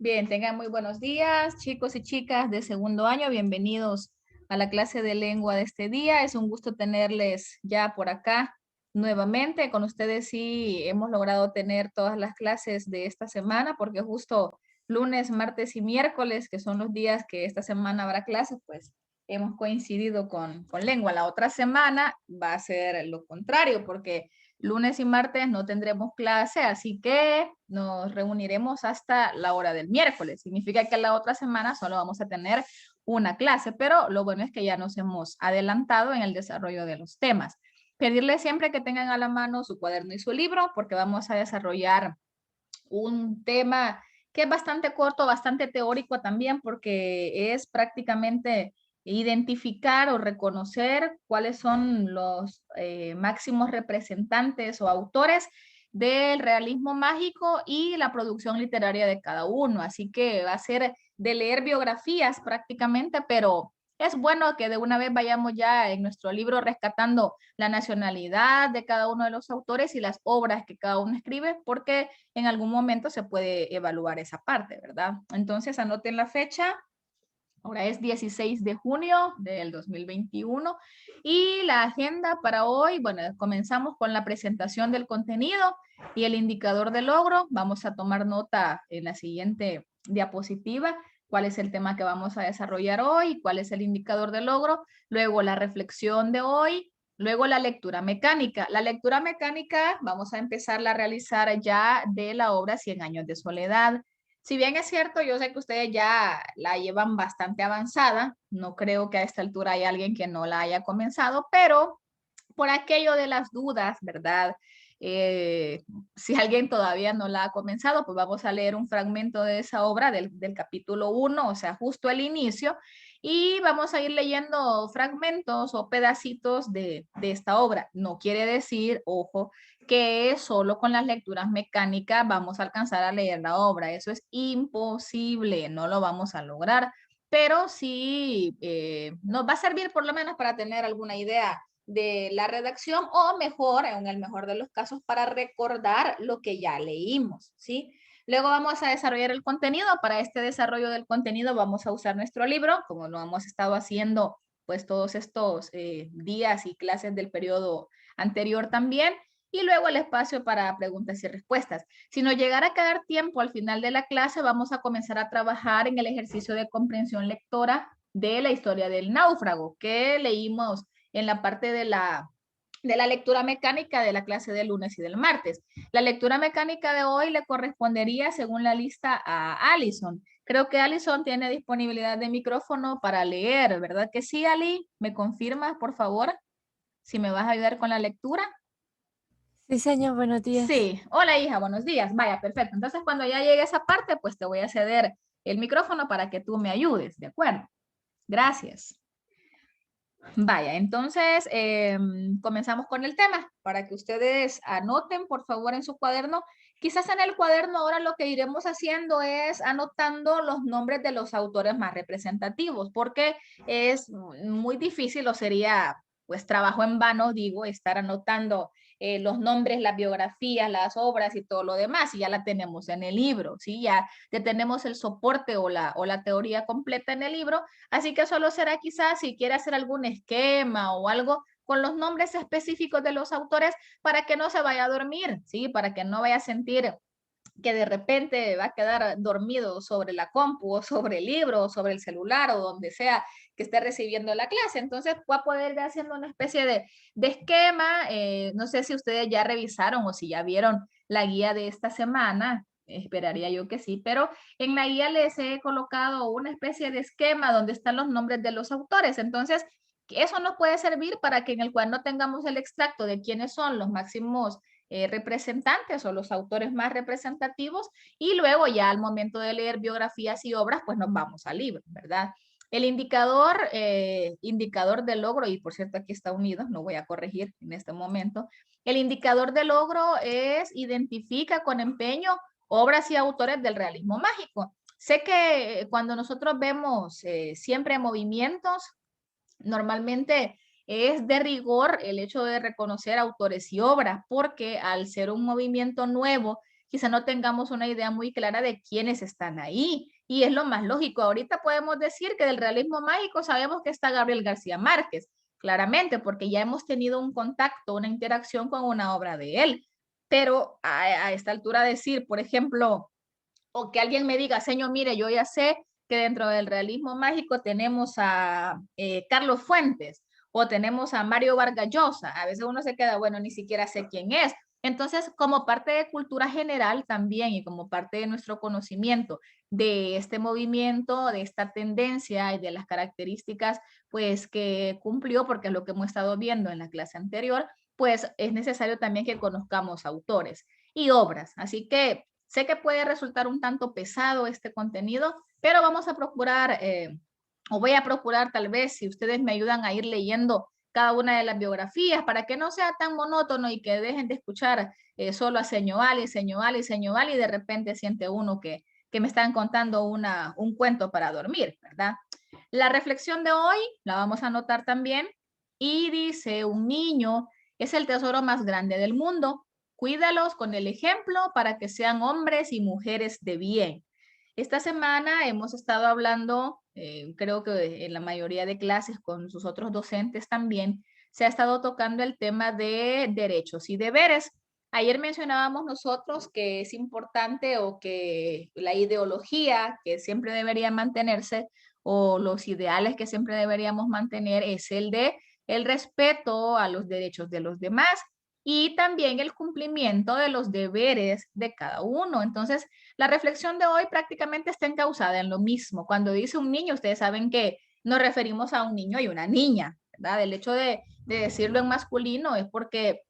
Bien, tengan muy buenos días, chicos y chicas de segundo año. Bienvenidos a la clase de lengua de este día. Es un gusto tenerles ya por acá nuevamente. Con ustedes sí hemos logrado tener todas las clases de esta semana porque justo lunes, martes y miércoles, que son los días que esta semana habrá clases, pues hemos coincidido con lengua. La otra semana va a ser lo contrario porque lunes y martes no tendremos clase, así que nos reuniremos hasta la hora del miércoles. Significa que la otra semana solo vamos a tener una clase, pero lo bueno es que ya nos hemos adelantado en el desarrollo de los temas. Pedirles siempre que tengan a la mano su cuaderno y su libro, porque vamos a desarrollar un tema que es bastante corto, bastante teórico también, porque es prácticamente identificar o reconocer cuáles son los máximos representantes o autores del realismo mágico y la producción literaria de cada uno. Así que va a ser de leer biografías prácticamente, pero es bueno que de una vez vayamos ya en nuestro libro rescatando la nacionalidad de cada uno de los autores y las obras que cada uno escribe, porque en algún momento se puede evaluar esa parte, ¿verdad? Entonces anoten la fecha. Ahora es 16 de junio del 2021 y la agenda para hoy, bueno, comenzamos con la presentación del contenido y el indicador de logro. Vamos a tomar nota en la siguiente diapositiva, cuál es el tema que vamos a desarrollar hoy, cuál es el indicador de logro, luego la reflexión de hoy, luego la lectura mecánica. La lectura mecánica vamos a empezar a realizar ya de la obra Cien años de soledad. Si bien es cierto, yo sé que ustedes ya la llevan bastante avanzada, no creo que a esta altura haya alguien que no la haya comenzado, pero por aquello de las dudas, ¿verdad? Eh, si alguien todavía no la ha comenzado, pues vamos a leer un fragmento de esa obra del capítulo 1, o sea, justo el inicio, y vamos a ir leyendo fragmentos o pedacitos de esta obra. No quiere decir, ojo, que solo con las lecturas mecánicas vamos a alcanzar a leer la obra. Eso es imposible, no lo vamos a lograr, pero sí nos va a servir por lo menos para tener alguna idea de la redacción o mejor, en el mejor de los casos, para recordar lo que ya leímos, ¿sí? Luego vamos a desarrollar el contenido. Para este desarrollo del contenido vamos a usar nuestro libro, como lo hemos estado haciendo pues todos estos días y clases del periodo anterior también. Y luego el espacio para preguntas y respuestas. Si nos llegara a quedar tiempo al final de la clase, vamos a comenzar a trabajar en el ejercicio de comprensión lectora de la historia del náufrago, que leímos en la parte de la lectura mecánica de la clase del lunes y del martes. La lectura mecánica de hoy le correspondería, según la lista, a Allison. Creo que Allison tiene disponibilidad de micrófono para leer, ¿verdad que sí, Ali? ¿Me confirmas, por favor, si me vas a ayudar con la lectura? Sí, señor, buenos días. Sí. Hola, hija, buenos días. Vaya, perfecto. Entonces, cuando ya llegue esa parte, pues te voy a ceder el micrófono para que tú me ayudes, ¿de acuerdo? Gracias. Vaya, entonces comenzamos con el tema para que ustedes anoten por favor en su cuaderno. Quizás en el cuaderno ahora lo que iremos haciendo es anotando los nombres de los autores más representativos, porque es muy difícil o sería pues trabajo en vano, digo, estar anotando los nombres, las biografías, las obras y todo lo demás, y ya la tenemos en el libro, ¿sí? Ya tenemos el soporte o la teoría completa en el libro. Así que solo será quizás si quiere hacer algún esquema o algo con los nombres específicos de los autores para que no se vaya a dormir, ¿sí? Para que no vaya a sentir que de repente va a quedar dormido sobre la compu o sobre el libro o sobre el celular o donde sea que esté recibiendo la clase. Entonces va a poder ir haciendo una especie de esquema. No sé si ustedes ya revisaron o si ya vieron la guía de esta semana. Esperaría yo que sí, pero en la guía les he colocado una especie de esquema donde están los nombres de los autores. Entonces, eso nos puede servir para que en el cual no tengamos el extracto de quiénes son los máximos representantes o los autores más representativos y luego ya al momento de leer biografías y obras, pues nos vamos al libro, ¿verdad? El indicador de logro, y por cierto aquí está unido, no voy a corregir en este momento, el indicador de logro es identifica con empeño obras y autores del realismo mágico. Sé que cuando nosotros vemos siempre movimientos, normalmente es de rigor el hecho de reconocer autores y obras, porque al ser un movimiento nuevo quizá no tengamos una idea muy clara de quiénes están ahí. Y es lo más lógico. Ahorita podemos decir que del realismo mágico sabemos que está Gabriel García Márquez, claramente, porque ya hemos tenido un contacto, una interacción con una obra de él. Pero a esta altura decir, por ejemplo, o que alguien me diga, señor, mire, yo ya sé que dentro del realismo mágico tenemos a Carlos Fuentes o tenemos a Mario Vargas Llosa. A veces uno se queda, bueno, ni siquiera sé quién es. Entonces, como parte de cultura general también y como parte de nuestro conocimiento de este movimiento, de esta tendencia y de las características, pues que cumplió, porque es lo que hemos estado viendo en la clase anterior, pues es necesario también que conozcamos autores y obras. Así que sé que puede resultar un tanto pesado este contenido, pero vamos a procurar, o voy a procurar tal vez, si ustedes me ayudan a ir leyendo cada una de las biografías para que no sea tan monótono y que dejen de escuchar solo a Señoal y Señoal y Señoal y de repente siente uno que me están contando un cuento para dormir, ¿verdad? La reflexión de hoy la vamos a anotar también y dice, un niño es el tesoro más grande del mundo. Cuídalos con el ejemplo para que sean hombres y mujeres de bien. Esta semana hemos estado hablando, creo que en la mayoría de clases con sus otros docentes también, se ha estado tocando el tema de derechos y deberes. Ayer mencionábamos nosotros que es importante o que la ideología que siempre debería mantenerse o los ideales que siempre deberíamos mantener es el de el respeto a los derechos de los demás y también el cumplimiento de los deberes de cada uno. Entonces, la reflexión de hoy prácticamente está encauzada en lo mismo. Cuando dice un niño, ustedes saben que nos referimos a un niño y una niña, ¿verdad? El hecho de decirlo en masculino es porque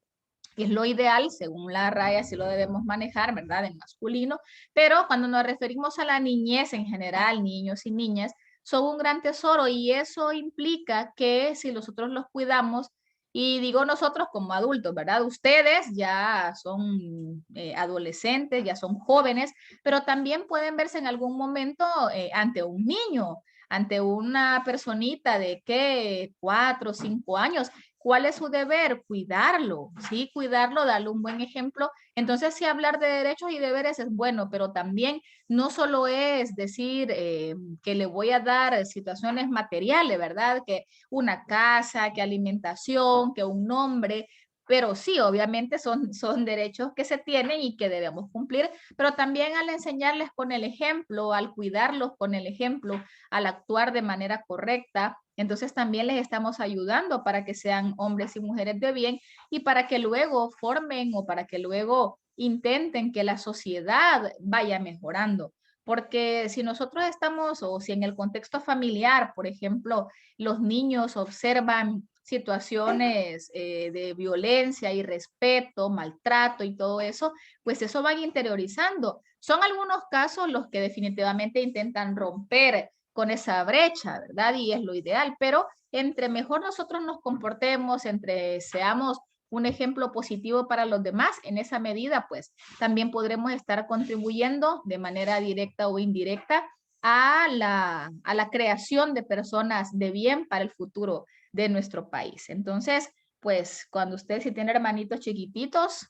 es lo ideal, según la RAE, así lo debemos manejar, ¿verdad? En masculino, pero cuando nos referimos a la niñez en general, niños y niñas, son un gran tesoro y eso implica que si nosotros los cuidamos, y digo nosotros como adultos, ¿verdad? Ustedes ya son adolescentes, ya son jóvenes, pero también pueden verse en algún momento ante un niño, ante una personita de ¿qué? 4 o 5 años. ¿Cuál es su deber? Cuidarlo, ¿sí? Cuidarlo, darle un buen ejemplo. Entonces, sí, hablar de derechos y deberes es bueno, pero también no solo es decir que le voy a dar situaciones materiales, ¿verdad? Que una casa, que alimentación, que un nombre, pero sí, obviamente son derechos que se tienen y que debemos cumplir, pero también al enseñarles con el ejemplo, al cuidarlos con el ejemplo, al actuar de manera correcta, entonces también les estamos ayudando para que sean hombres y mujeres de bien y para que luego formen o para que luego intenten que la sociedad vaya mejorando. Porque si nosotros estamos o si en el contexto familiar, por ejemplo, los niños observan situaciones de violencia, irrespeto, maltrato y todo eso, pues eso van interiorizando. Son algunos casos los que definitivamente intentan romper con esa brecha, ¿verdad? Y es lo ideal, pero entre mejor nosotros nos comportemos, entre seamos un ejemplo positivo para los demás, en esa medida, pues también podremos estar contribuyendo de manera directa o indirecta a la creación de personas de bien para el futuro de nuestro país. Entonces, pues cuando usted si tiene hermanitos chiquititos,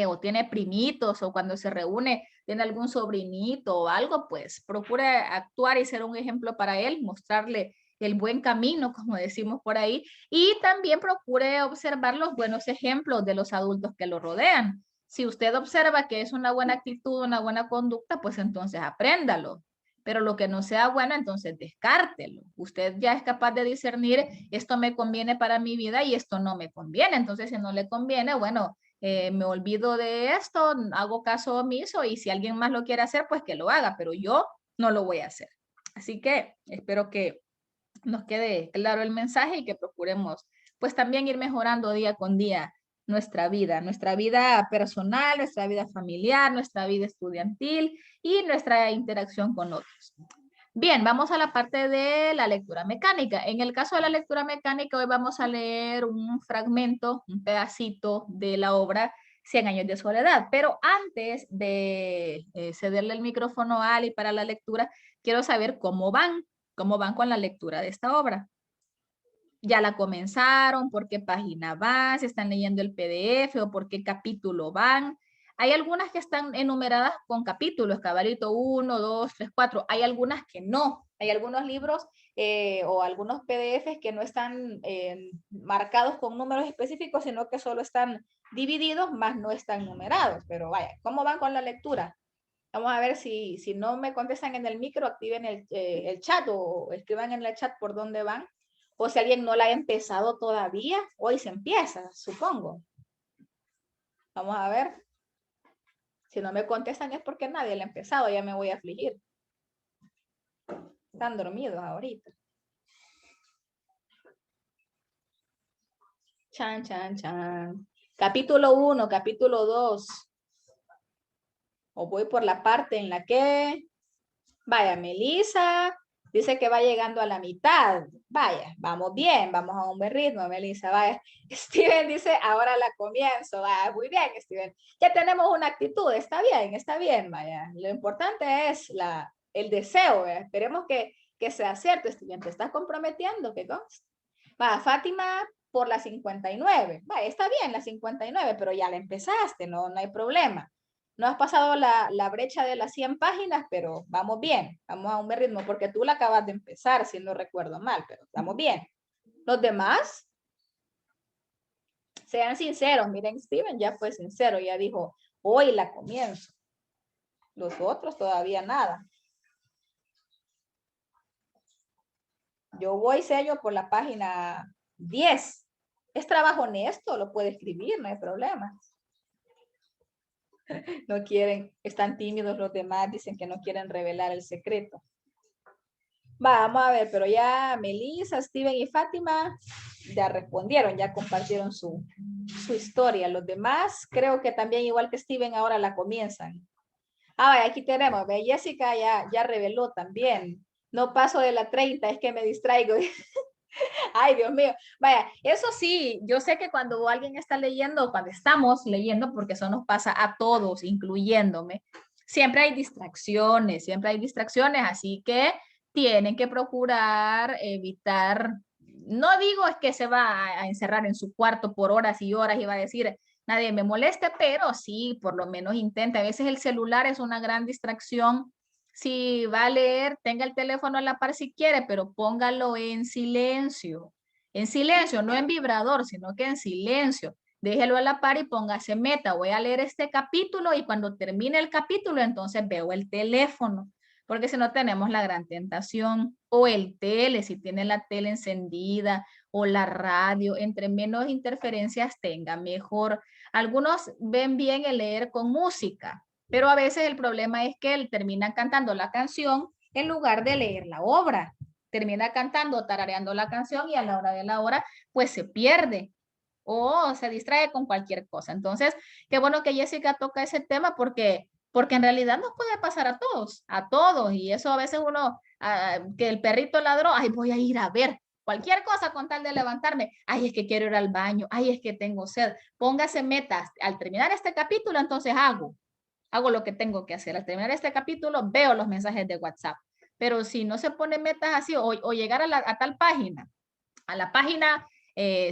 o tiene primitos o cuando se reúne tiene algún sobrinito o algo, pues procure actuar y ser un ejemplo para él, mostrarle el buen camino, como decimos por ahí, y también procure observar los buenos ejemplos de los adultos que lo rodean. Si usted observa que es una buena actitud, una buena conducta, pues entonces apréndalo. Pero lo que no sea bueno, entonces descártelo. Usted ya es capaz de discernir, esto me conviene para mi vida y esto no me conviene. Entonces, si no le conviene, bueno, me olvido de esto, hago caso omiso y si alguien más lo quiere hacer, pues que lo haga, pero yo no lo voy a hacer. Así que espero que nos quede claro el mensaje y que procuremos pues también ir mejorando día con día nuestra vida personal, nuestra vida familiar, nuestra vida estudiantil y nuestra interacción con otros. Bien, vamos a la parte de la lectura mecánica. En el caso de la lectura mecánica, hoy vamos a leer un fragmento, un pedacito de la obra 100 años de soledad. Pero antes de cederle el micrófono a Ali para la lectura, quiero saber cómo van con la lectura de esta obra. ¿Ya la comenzaron? ¿Por qué página van? ¿Se están leyendo el PDF o por qué capítulo van? Hay algunas que están enumeradas con capítulos, cabalito 1, 2, 3, 4. Hay algunas que no. Hay algunos libros o algunos PDFs que no están marcados con números específicos, sino que solo están divididos, más no están numerados. Pero vaya, ¿cómo van con la lectura? Vamos a ver si no me contestan en el micro, activen el chat o escriban en el chat por dónde van. O si alguien no la ha empezado todavía, hoy se empieza, supongo. Vamos a ver. Si no me contestan es porque nadie la ha empezado, ya me voy a afligir. Están dormidos ahorita. Chan, chan, chan. Capítulo 1, capítulo 2. O voy por la parte en la que... Vaya, Melissa dice que va llegando a la mitad. Vaya, vamos bien, vamos a un buen ritmo, Melissa. Vaya, Steven dice, ahora la comienzo. Vaya, muy bien, Steven. Ya tenemos una actitud, está bien, vaya. Lo importante es el deseo, ¿verdad? Esperemos que sea cierto, Steven. Te estás comprometiendo, ¿qué consta? Va, Fátima por la 59. Va, está bien la 59, pero ya la empezaste, no hay problema. No has pasado la brecha de las 100 páginas, pero vamos bien, vamos a un buen ritmo, porque tú la acabas de empezar, si no recuerdo mal, pero estamos bien. Los demás, sean sinceros. Miren, Steven ya fue sincero, ya dijo, hoy la comienzo. Los otros todavía nada. Yo voy sello por la página 10. Es trabajo honesto, lo puede escribir, no hay problema. No quieren, están tímidos los demás, dicen que no quieren revelar el secreto. Vamos a ver, pero ya Melissa, Steven y Fátima ya respondieron, ya compartieron su historia. Los demás, creo que también igual que Steven, ahora la comienzan. Aquí tenemos, ¿ve? Jessica ya reveló también. No paso de la 30, es que me distraigo. Ay, Dios mío. Vaya, eso sí, yo sé que cuando alguien está leyendo, cuando estamos leyendo, porque eso nos pasa a todos, incluyéndome, siempre hay distracciones, así que tienen que procurar evitar, no digo es que se va a encerrar en su cuarto por horas y horas y va a decir, nadie me moleste, pero sí, por lo menos intenta. A veces el celular es una gran distracción. Si va a leer, tenga el teléfono a la par si quiere, pero póngalo en silencio. En silencio, no en vibrador, sino que en silencio. Déjelo a la par y póngase meta. Voy a leer este capítulo y cuando termine el capítulo, entonces veo el teléfono. Porque si no tenemos la gran tentación. O el tele, si tiene la tele encendida, o la radio. Entre menos interferencias tenga, mejor. Algunos ven bien el leer con música, pero a veces el problema es que él termina cantando la canción en lugar de leer la obra. Termina cantando, tarareando la canción y a la hora de la hora, pues se pierde o se distrae con cualquier cosa. Entonces, qué bueno que Jessica toca ese tema porque en realidad nos puede pasar a todos, y eso a veces uno, que el perrito ladró, ay, voy a ir a ver, cualquier cosa con tal de levantarme, ay, es que quiero ir al baño, ay, es que tengo sed, póngase metas, al terminar este capítulo, entonces hago lo que tengo que hacer, al terminar este capítulo, veo los mensajes de WhatsApp, pero si no se pone metas así, o llegar a tal página, a la página,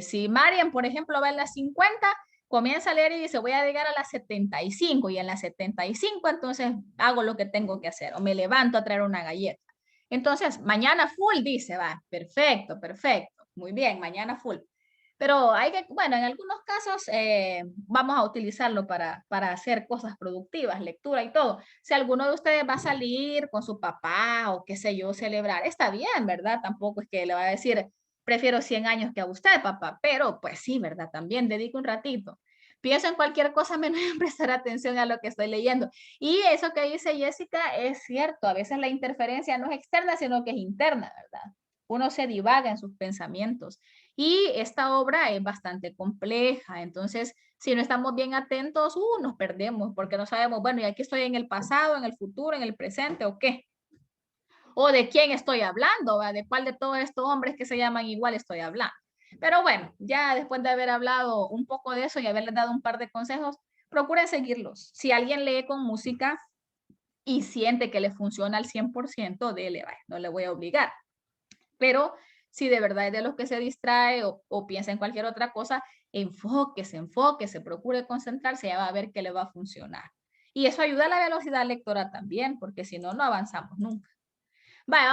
si Marian, por ejemplo, va en la 50, comienza a leer y dice, voy a llegar a las 75, y en las 75 entonces hago lo que tengo que hacer, o me levanto a traer una galleta. Entonces, mañana full, dice, va, perfecto, muy bien, mañana full. Pero hay que, bueno, en algunos casos vamos a utilizarlo para hacer cosas productivas, lectura y todo. Si alguno de ustedes va a salir con su papá o qué sé yo, celebrar, está bien, ¿verdad? Tampoco es que le va a decir, prefiero 100 años que a usted, papá, pero pues sí, ¿verdad? También dedico un ratito. Pienso en cualquier cosa menos en prestar atención a lo que estoy leyendo. Y eso que dice Jessica es cierto, a veces la interferencia no es externa, sino que es interna, ¿verdad? Uno se divaga en sus pensamientos. Y esta obra es bastante compleja, entonces si no estamos bien atentos, nos perdemos porque no sabemos, bueno, y aquí estoy en el pasado, en el futuro, en el presente o qué. O de quién estoy hablando, ¿va? De cuál de todos estos hombres que se llaman igual estoy hablando. Pero bueno, ya después de haber hablado un poco de eso y haberles dado un par de consejos, procuren seguirlos. Si alguien lee con música y siente que le funciona al 100%, dele, no le voy a obligar. Pero Si de verdad es de los que se distrae o piensa en cualquier otra cosa, enfóquese, procure concentrarse, ya va a ver que le va a funcionar. Y eso ayuda a la velocidad lectora también, porque si no, no avanzamos nunca. Vale,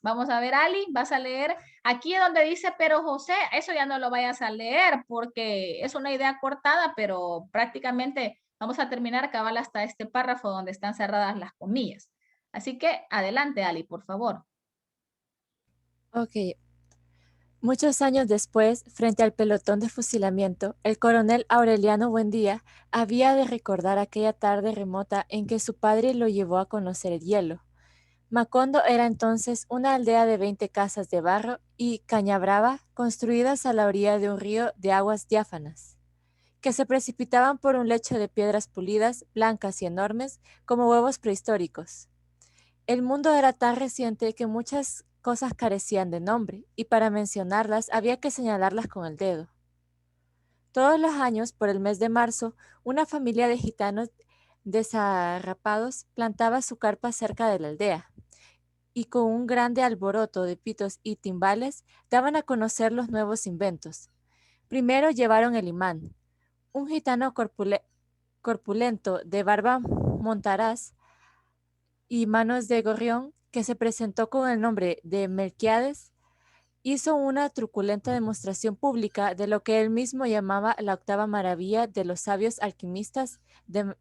vamos a ver, Ali, vas a leer aquí donde dice, pero José, eso ya no lo vayas a leer porque es una idea cortada, pero prácticamente vamos a terminar cabal hasta este párrafo donde están cerradas las comillas. Así que adelante, Ali, por favor. Ok. Muchos años después, frente al pelotón de fusilamiento, el coronel Aureliano Buendía había de recordar aquella tarde remota en que su padre lo llevó a conocer el hielo. Macondo era entonces una aldea de 20 casas de barro y cañabrava construidas a la orilla de un río de aguas diáfanas, que se precipitaban por un lecho de piedras pulidas, blancas y enormes, como huevos prehistóricos. El mundo era tan reciente que muchas cosas carecían de nombre, y para mencionarlas había que señalarlas con el dedo. Todos los años, por el mes de marzo, una familia de gitanos desarrapados plantaba su carpa cerca de la aldea, y con un grande alboroto de pitos y timbales daban a conocer los nuevos inventos. Primero llevaron el imán. Un gitano corpulento de barba montaraz y manos de gorrión, que se presentó con el nombre de Melquiades, hizo una truculenta demostración pública de lo que él mismo llamaba la octava maravilla de los sabios alquimistas de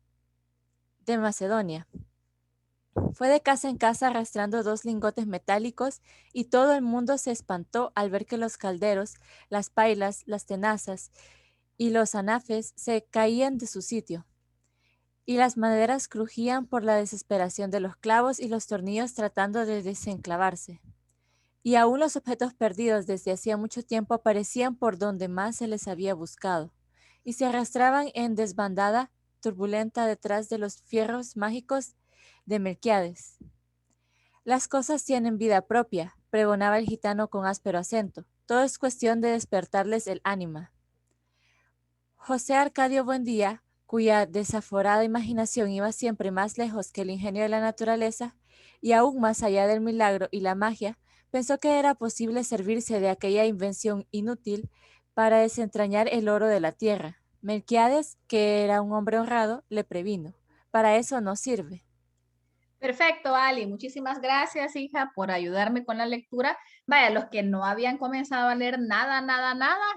Macedonia. Fue de casa en casa arrastrando 2 lingotes metálicos y todo el mundo se espantó al ver que los calderos, las pailas, las tenazas y los anafes se caían de su sitio, y las maderas crujían por la desesperación de los clavos y los tornillos tratando de desenclavarse. Y aún los objetos perdidos desde hacía mucho tiempo aparecían por donde más se les había buscado, y se arrastraban en desbandada turbulenta detrás de los fierros mágicos de Melquiades. Las cosas tienen vida propia, pregonaba el gitano con áspero acento. Todo es cuestión de despertarles el ánima. José Arcadio Buendía, cuya desaforada imaginación iba siempre más lejos que el ingenio de la naturaleza, y aún más allá del milagro y la magia, pensó que era posible servirse de aquella invención inútil para desentrañar el oro de la tierra. Melquiades, que era un hombre honrado, le previno: para eso no sirve. Perfecto, Ali. Muchísimas gracias, hija, por ayudarme con la lectura. Vaya, los que no habían comenzado a leer nada,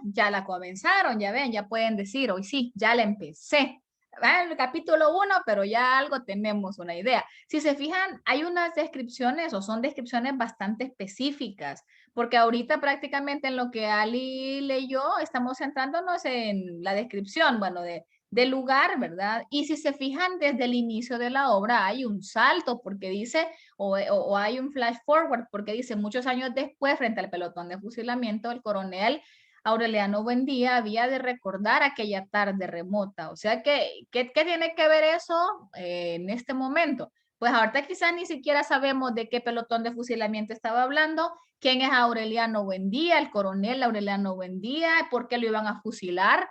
ya la comenzaron, ya ven, ya pueden decir, hoy sí, ya la empecé. Va en el capítulo 1, pero ya algo tenemos una idea. Si se fijan, hay unas descripciones o son descripciones bastante específicas, porque ahorita prácticamente en lo que Ali leyó, estamos centrándonos en la descripción, bueno, del lugar, ¿verdad? Y si se fijan desde el inicio de la obra hay un salto porque dice, o hay un flash forward porque dice, muchos años después, frente al pelotón de fusilamiento, el coronel Aureliano Buendía había de recordar aquella tarde remota. O sea, ¿qué tiene que ver eso en este momento? Pues ahorita quizás ni siquiera sabemos de qué pelotón de fusilamiento estaba hablando, quién es Aureliano Buendía, el coronel Aureliano Buendía, por qué lo iban a fusilar.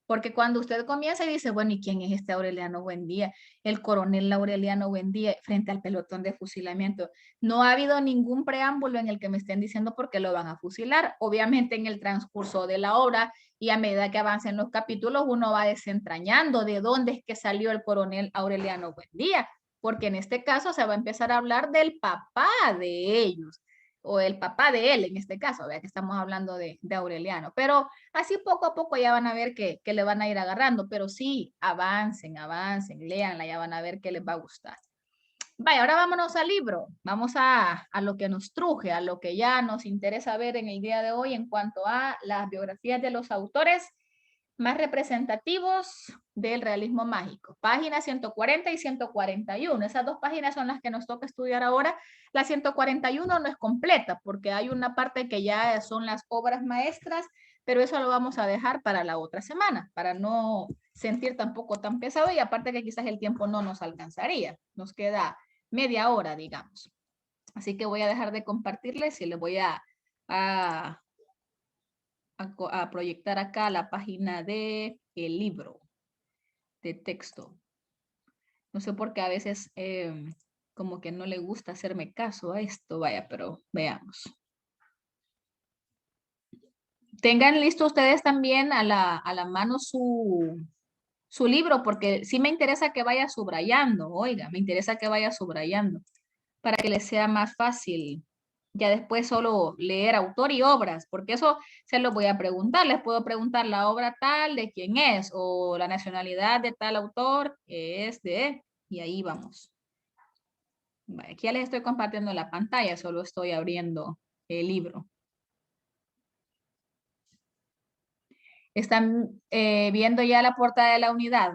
Porque cuando usted comienza y dice, bueno, ¿y quién es este Aureliano Buendía? El coronel Aureliano Buendía frente al pelotón de fusilamiento. No ha habido ningún preámbulo en el que me estén diciendo por qué lo van a fusilar. Obviamente en el transcurso de la obra y a medida que avancen los capítulos, uno va desentrañando de dónde es que salió el coronel Aureliano Buendía, porque en este caso se va a empezar a hablar del papá de ellos o el papá de él en este caso, vea que estamos hablando de Aureliano, pero así poco a poco ya van a ver que le van a ir agarrando, pero sí, avancen, léanla, ya van a ver que les va a gustar. Vaya, ahora vámonos al libro, vamos a lo que nos truje, a lo que ya nos interesa ver en el día de hoy en cuanto a las biografías de los autores más representativos del realismo mágico. Páginas 140 y 141. Esas dos páginas son las que nos toca estudiar ahora. La 141 no es completa porque hay una parte que ya son las obras maestras, pero eso lo vamos a dejar para la otra semana, para no sentir tampoco tan pesado y aparte que quizás el tiempo no nos alcanzaría. Nos queda media hora, digamos. Así que voy a dejar de compartirles y les voy a proyectar acá la página de el libro de texto. No sé por qué a veces como que no le gusta hacerme caso a esto, vaya, pero veamos. tengan listo ustedes también a la mano su libro, porque sí me interesa que vaya subrayando, oiga, me interesa que vaya subrayando para que les sea más fácil ya después solo leer autor y obras, porque eso se lo voy a preguntar. Les puedo preguntar la obra tal de quién es o la nacionalidad de tal autor es de, y ahí vamos. Vale, aquí ya les estoy compartiendo la pantalla, solo estoy abriendo el libro. ¿Están viendo ya la portada de la unidad?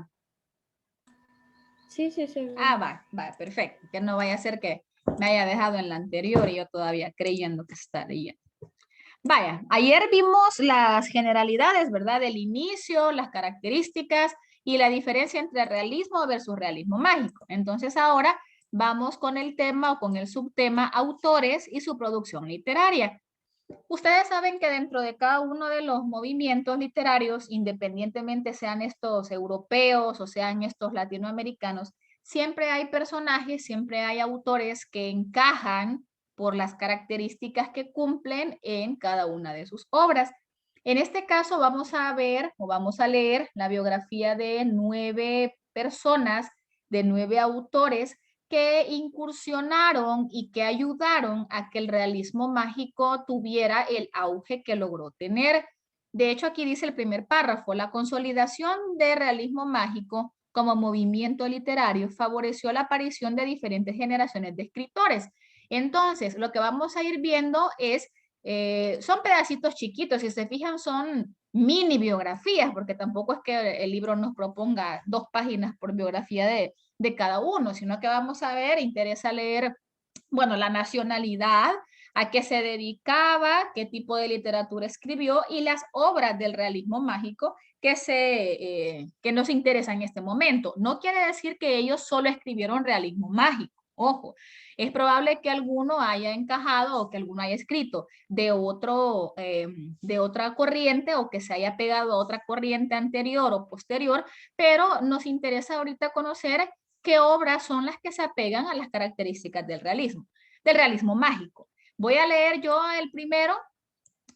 Sí, sí, sí. Ah, va, perfecto. Que no vaya a ser que me haya dejado en la anterior y yo todavía creyendo que estaría. Vaya, ayer vimos las generalidades, ¿verdad? Del inicio, las características y la diferencia entre realismo versus realismo mágico. Entonces ahora vamos con el tema o con el subtema autores y su producción literaria. Ustedes saben que dentro de cada uno de los movimientos literarios, independientemente sean estos europeos o sean estos latinoamericanos, siempre hay personajes, siempre hay autores que encajan por las características que cumplen en cada una de sus obras. En este caso vamos a ver o vamos a leer la biografía de 9 personas, de 9 autores que incursionaron y que ayudaron a que el realismo mágico tuviera el auge que logró tener. De hecho, aquí dice el primer párrafo, la consolidación del realismo mágico como movimiento literario favoreció la aparición de diferentes generaciones de escritores. Entonces, lo que vamos a ir viendo es, son pedacitos chiquitos, si se fijan son mini biografías, porque tampoco es que el libro nos proponga 2 páginas por biografía de cada uno, sino que vamos a ver, interesa leer, bueno, la nacionalidad, a qué se dedicaba, qué tipo de literatura escribió y las obras del realismo mágico que nos interesan en este momento. No quiere decir que ellos solo escribieron realismo mágico. Ojo, es probable que alguno haya encajado o que alguno haya escrito de otra corriente o que se haya pegado a otra corriente anterior o posterior, pero nos interesa ahorita conocer qué obras son las que se apegan a las características del realismo mágico. Voy a leer yo el primero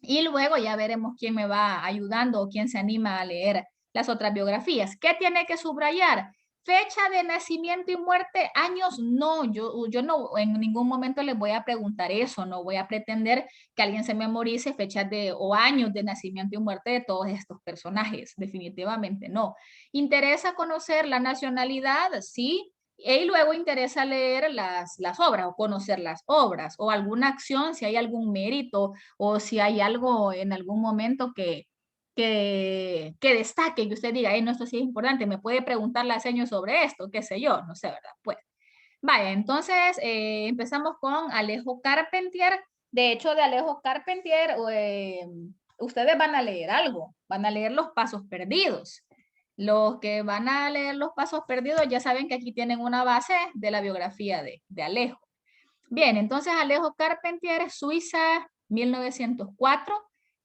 y luego ya veremos quién me va ayudando o quién se anima a leer las otras biografías. ¿Qué tiene que subrayar? Fecha de nacimiento y muerte, años, no, yo no en ningún momento les voy a preguntar eso, no voy a pretender que alguien se memorice fechas de o años de nacimiento y muerte de todos estos personajes, definitivamente no. ¿Interesa conocer la nacionalidad? Sí, y luego interesa leer las obras o conocer las obras o alguna acción, si hay algún mérito o si hay algo en algún momento que destaque, que usted diga, no, esto sí es importante, me puede preguntar la seño sobre esto, qué sé yo, no sé, ¿verdad? Pues, vaya, entonces empezamos con Alejo Carpentier. De hecho, de Alejo Carpentier, ustedes van a leer algo, van a leer Los Pasos Perdidos. Los que van a leer Los Pasos Perdidos ya saben que aquí tienen una base de la biografía de Alejo. Bien, entonces Alejo Carpentier, Suiza, 1904,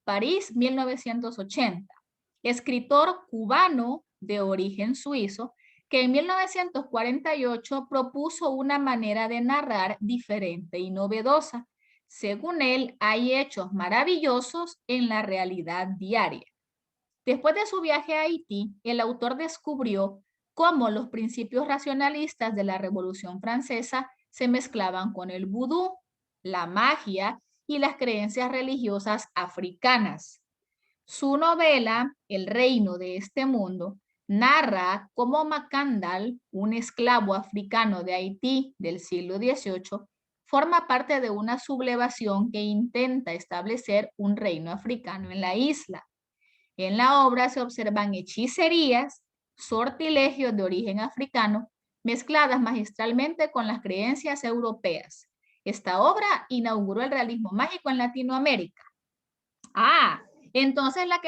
París, 1980. Escritor cubano de origen suizo que en 1948 propuso una manera de narrar diferente y novedosa. Según él, hay hechos maravillosos en la realidad diaria. Después de su viaje a Haití, el autor descubrió cómo los principios racionalistas de la Revolución Francesa se mezclaban con el vudú, la magia y las creencias religiosas africanas. Su novela, El reino de este mundo, narra cómo Macandal, un esclavo africano de Haití del siglo XVIII, forma parte de una sublevación que intenta establecer un reino africano en la isla. En la obra se observan hechicerías, sortilegios de origen africano, mezcladas magistralmente con las creencias europeas. Esta obra inauguró el realismo mágico en Latinoamérica. Ah, entonces la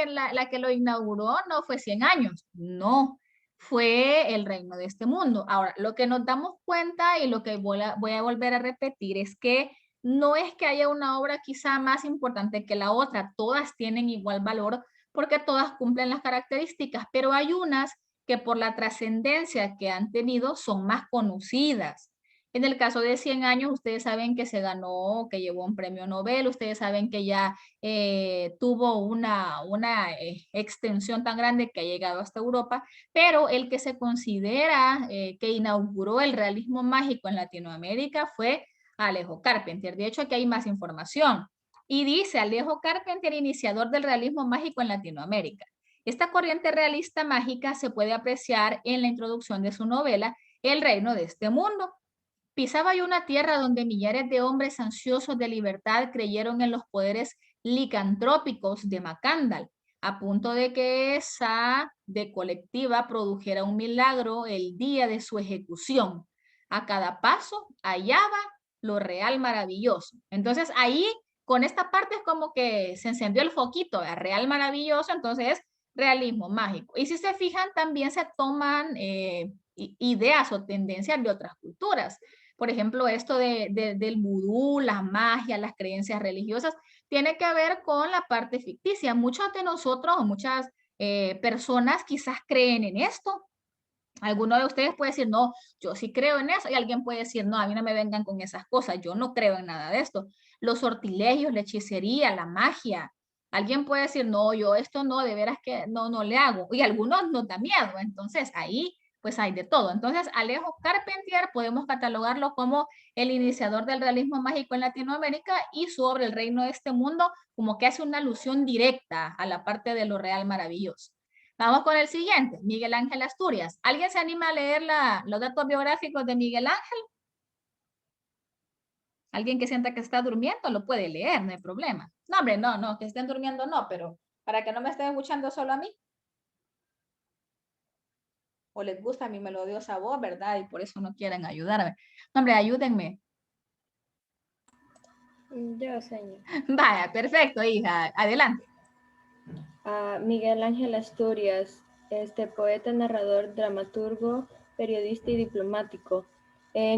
que lo inauguró no fue 100 años, no, fue el reino de este mundo. Ahora, lo que nos damos cuenta y lo que voy a volver a repetir es que no es que haya una obra quizá más importante que la otra, todas tienen igual valor porque todas cumplen las características, pero hay unas que por la trascendencia que han tenido son más conocidas. En el caso de 100 años, ustedes saben que se ganó, que llevó un premio Nobel, ustedes saben que ya tuvo una extensión tan grande que ha llegado hasta Europa, pero el que se considera que inauguró el realismo mágico en Latinoamérica fue Alejo Carpentier. De hecho, aquí hay más información. Y dice Alejo Carpentier, iniciador del realismo mágico en Latinoamérica. Esta corriente realista mágica se puede apreciar en la introducción de su novela El reino de este mundo. Pisaba yo una tierra donde millares de hombres ansiosos de libertad creyeron en los poderes licantrópicos de Macandal, a punto de que esa de colectiva produjera un milagro el día de su ejecución. A cada paso hallaba lo real maravilloso. Entonces ahí, con esta parte es como que se encendió el foquito, a real maravilloso, entonces realismo mágico. Y si se fijan, también se toman ideas o tendencias de otras culturas. Por ejemplo, esto del vudú, la magia, las creencias religiosas, tiene que ver con la parte ficticia. Muchos de nosotros o muchas personas quizás creen en esto. Alguno de ustedes puede decir, no, yo sí creo en eso. Y alguien puede decir, no, a mí no me vengan con esas cosas. Yo no creo en nada de esto. Los sortilegios, la hechicería, la magia. Alguien puede decir, no, yo esto no, de veras que no, no le hago. Y algunos nos da miedo. Entonces ahí pues hay de todo. Entonces Alejo Carpentier podemos catalogarlo como el iniciador del realismo mágico en Latinoamérica y su obra El reino de este mundo como que hace una alusión directa a la parte de lo real maravilloso. Vamos con el siguiente, Miguel Ángel Asturias. ¿Alguien se anima a leer los datos biográficos de Miguel Ángel? Alguien que sienta que está durmiendo lo puede leer, no hay problema. No, hombre, no, no, que estén durmiendo no, pero para que no me estén escuchando solo a mí. O les gusta mi melodiosa voz, ¿verdad? Y por eso no quieren ayudarme. No, hombre, ayúdenme. Yo, señor. Vaya, perfecto, hija. Adelante. Miguel Ángel Asturias, poeta, narrador, dramaturgo, periodista y diplomático,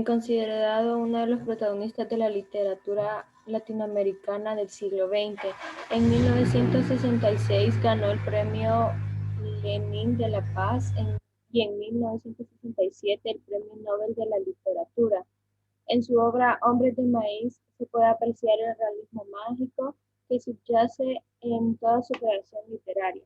considerado uno de los protagonistas de la literatura latinoamericana del siglo XX. En 1966 ganó el premio Lenin de la Paz y en 1967 el premio Nobel de la Literatura. En su obra Hombres de Maíz se puede apreciar el realismo mágico que subyace en toda su creación literaria.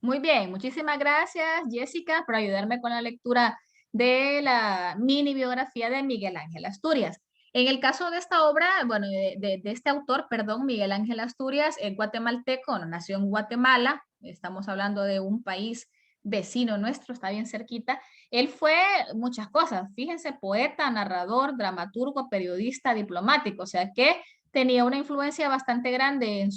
Muy bien, muchísimas gracias, Jessica, por ayudarme con la lectura de la mini biografía de Miguel Ángel Asturias. En el caso de esta obra, bueno, de este autor, perdón, Miguel Ángel Asturias, es guatemalteco, nació en Guatemala, estamos hablando de un país vecino nuestro, está bien cerquita. Él fue muchas cosas, fíjense, poeta, narrador, dramaturgo, periodista, diplomático, o sea que tenía una influencia bastante grande en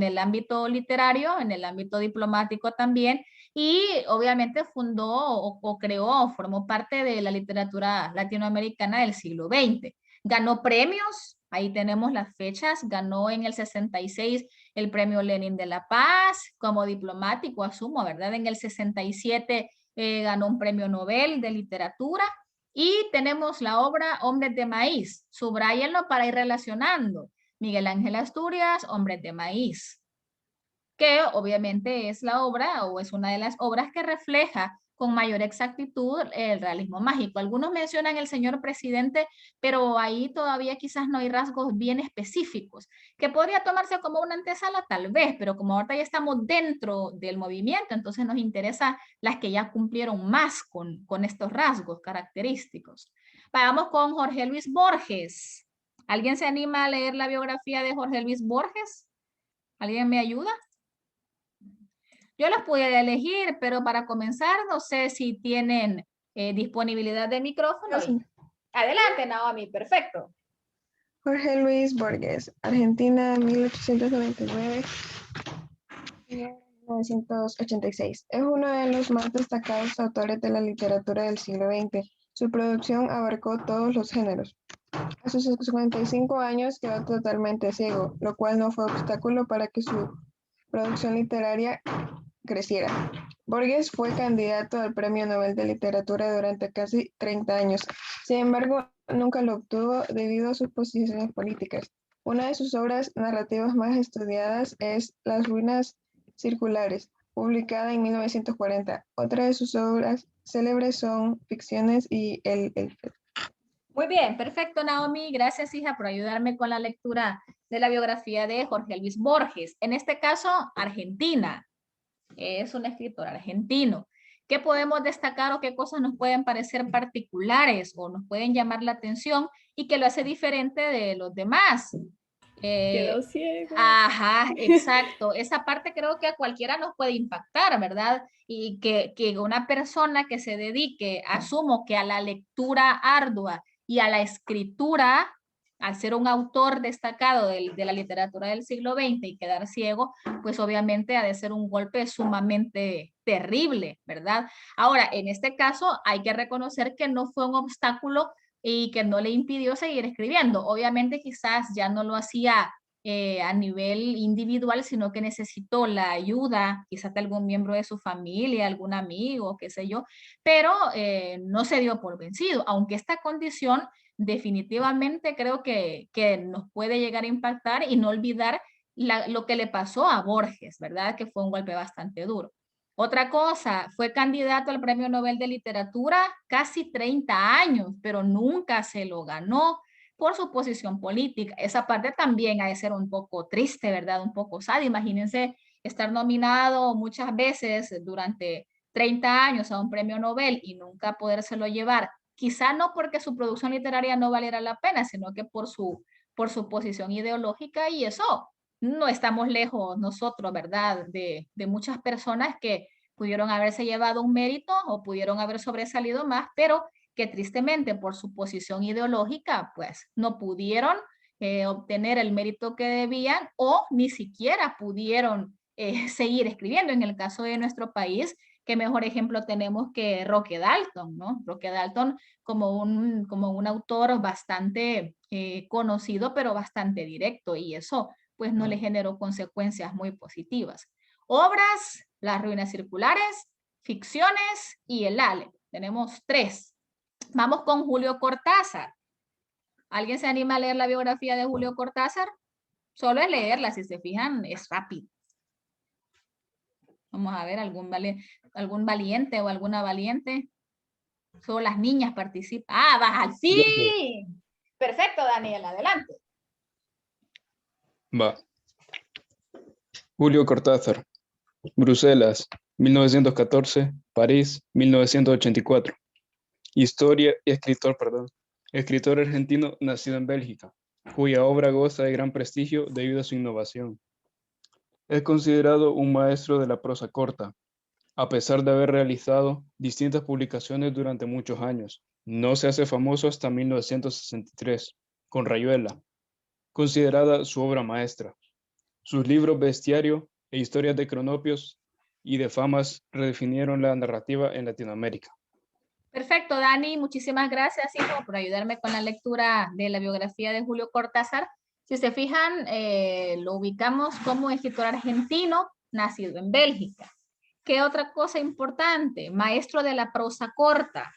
el ámbito literario, en el ámbito diplomático también, y obviamente fundó o creó o formó parte de la literatura latinoamericana del siglo XX. Ganó premios, ahí tenemos las fechas, ganó en el 66 el premio Lenin de la Paz, como diplomático, asumo, ¿verdad? En el 67 ganó un premio Nobel de literatura. Y tenemos la obra Hombres de Maíz, subrayenlo para ir relacionando. Miguel Ángel Asturias, Hombres de Maíz, que obviamente es la obra o es una de las obras que refleja con mayor exactitud el realismo mágico. Algunos mencionan el señor presidente, pero ahí todavía quizás no hay rasgos bien específicos, que podría tomarse como una antesala tal vez, pero como ahorita ya estamos dentro del movimiento, entonces nos interesa las que ya cumplieron más con estos rasgos característicos. Vamos con Jorge Luis Borges. ¿Alguien se anima a leer la biografía de Jorge Luis Borges? ¿Alguien me ayuda? Yo los pude elegir, pero para comenzar, no sé si tienen disponibilidad de micrófono. Sí. Adelante, Naomi, perfecto. Jorge Luis Borges, Argentina, 1899-1986. Es uno de los más destacados autores de la literatura del siglo XX. Su producción abarcó todos los géneros. A sus 55 años quedó totalmente ciego, lo cual no fue obstáculo para que su producción literaria creciera. Borges fue candidato al Premio Nobel de Literatura durante casi 30 años. Sin embargo, nunca lo obtuvo debido a sus posiciones políticas. Una de sus obras narrativas más estudiadas es Las ruinas circulares, publicada en 1940. Otra de sus obras célebres son Ficciones y El Elfo. Muy bien, perfecto, Naomi. Gracias, hija, por ayudarme con la lectura de la biografía de Jorge Luis Borges. En este caso, Argentina. Es un escritor argentino. ¿Qué podemos destacar o qué cosas nos pueden parecer particulares o nos pueden llamar la atención y que lo hace diferente de los demás? Quedó ciego. Ajá, exacto. Esa parte creo que a cualquiera nos puede impactar, ¿verdad? Y que una persona que se dedique, asumo que a la lectura ardua y a la escritura, al ser un autor destacado de la literatura del siglo XX y quedar ciego, pues obviamente ha de ser un golpe sumamente terrible, ¿verdad? Ahora, en este caso hay que reconocer que no fue un obstáculo y que no le impidió seguir escribiendo. Obviamente quizás ya no lo hacía a nivel individual, sino que necesitó la ayuda, quizás de algún miembro de su familia, algún amigo, qué sé yo, pero no se dio por vencido, aunque esta condición definitivamente creo que nos puede llegar a impactar y no olvidar lo que le pasó a Borges, ¿verdad? Que fue un golpe bastante duro. Otra cosa, fue candidato al Premio Nobel de Literatura casi 30 años, pero nunca se lo ganó por su posición política. Esa parte también ha de ser un poco triste, ¿verdad? Un poco sad. Imagínense estar nominado muchas veces durante 30 años a un premio Nobel y nunca podérselo llevar. Quizá no porque su producción literaria no valiera la pena, sino que por su posición ideológica y eso no estamos lejos nosotros, ¿verdad? De muchas personas que pudieron haberse llevado un mérito o pudieron haber sobresalido más, pero que tristemente por su posición ideológica, pues no pudieron obtener el mérito que debían o ni siquiera pudieron seguir escribiendo. En el caso de nuestro país, qué mejor ejemplo tenemos que Roque Dalton, ¿no? Roque Dalton como un autor bastante conocido, pero bastante directo, y eso pues no le generó consecuencias muy positivas. Obras, Las ruinas circulares, Ficciones y El Ale. Tenemos 3. Vamos con Julio Cortázar. ¿Alguien se anima a leer la biografía de Julio Cortázar? Solo es leerla, si se fijan, es rápido. Vamos a ver algún valiente o alguna valiente. Solo las niñas participan. ¡Ah, vas al fin! Perfecto, Daniel, adelante. Va. Julio Cortázar, Bruselas, 1914, París, 1984. Escritor argentino nacido en Bélgica, cuya obra goza de gran prestigio debido a su innovación. Es considerado un maestro de la prosa corta, a pesar de haber realizado distintas publicaciones durante muchos años. No se hace famoso hasta 1963, con Rayuela, considerada su obra maestra. Sus libros Bestiario e Historias de Cronopios y de Famas redefinieron la narrativa en Latinoamérica. Perfecto, Dani. Muchísimas gracias, hijo, por ayudarme con la lectura de la biografía de Julio Cortázar. Si se fijan, lo ubicamos como escritor argentino, nacido en Bélgica. ¿Qué otra cosa importante? Maestro de la prosa corta.